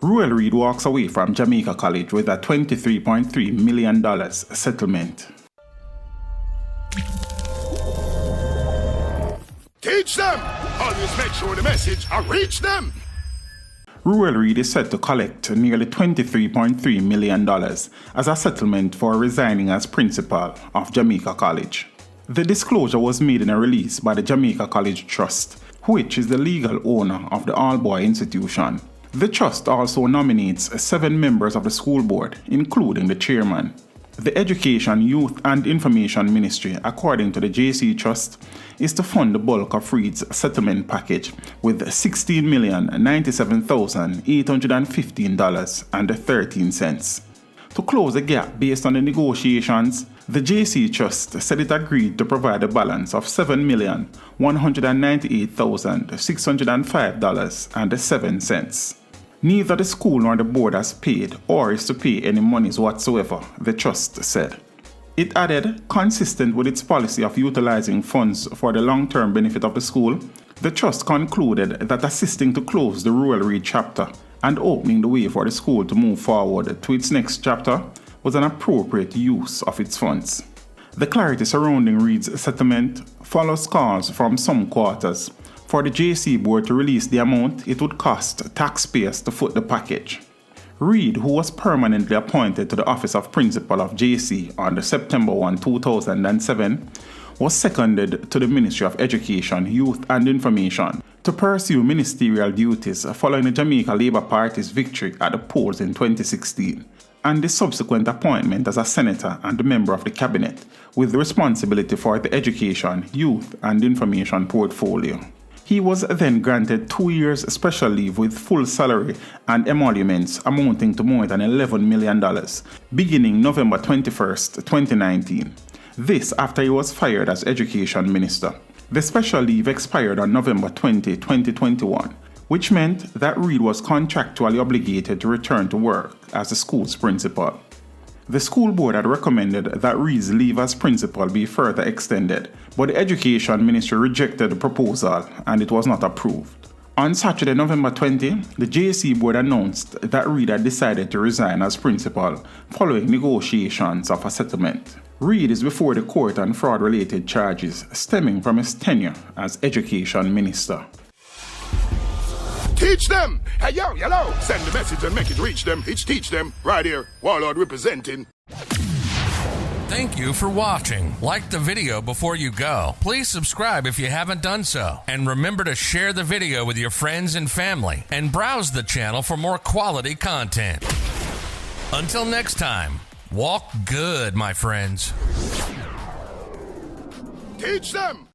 Ruel Reid walks away from Jamaica College with a $23.3 million settlement. Teach them! Always make sure the message reach them! Ruel Reid is set to collect nearly $23.3 million as a settlement for resigning as principal of Jamaica College. The disclosure was made in a release by the Jamaica College Trust, which is the legal owner of the all-boy institution. The trust also nominates 7 members of the school board, including the chairman. The Education, Youth and Information Ministry, according to the JC Trust, is to fund the bulk of Reid's settlement package with $16,097,815.13. To close the gap based on the negotiations, the JC Trust said it agreed to provide a balance of $7,198,605.07. Neither the school nor the board has paid or is to pay any monies whatsoever, the trust said. It added, consistent with its policy of utilizing funds for the long-term benefit of the school, the trust concluded that assisting to close the Ruel Reid chapter and opening the way for the school to move forward to its next chapter was an appropriate use of its funds. The clarity surrounding Reid's settlement follows calls from some quarters for the JC board to release the amount it would cost taxpayers to foot the package. Reid, who was permanently appointed to the office of principal of JC on September 1, 2007, was seconded to the Ministry of Education, Youth and Information to pursue ministerial duties following the Jamaica Labour Party's victory at the polls in 2016, and the subsequent appointment as a senator and a member of the cabinet with responsibility for the Education, Youth and Information portfolio. He was then granted 2 years special leave with full salary and emoluments amounting to more than $11 million, beginning November 21, 2019. This after he was fired as Education Minister. The special leave expired on November 20, 2021, which meant that Reid was contractually obligated to return to work as the school's principal. The school board had recommended that Reid's leave as principal be further extended, but the Education Ministry rejected the proposal and it was not approved. On Saturday, November 20, the JC board announced that Reid had decided to resign as principal following negotiations of a settlement. Reid is before the court on fraud-related charges stemming from his tenure as Education Minister. Teach them! Hey, yo, hello! Send the message and make it reach them. It's teach them. Right here, Warlord representing. Thank you for watching. Like the video before you go. Please subscribe if you haven't done so. And remember to share the video with your friends and family. And browse the channel for more quality content. Until next time, walk good, my friends. Teach them!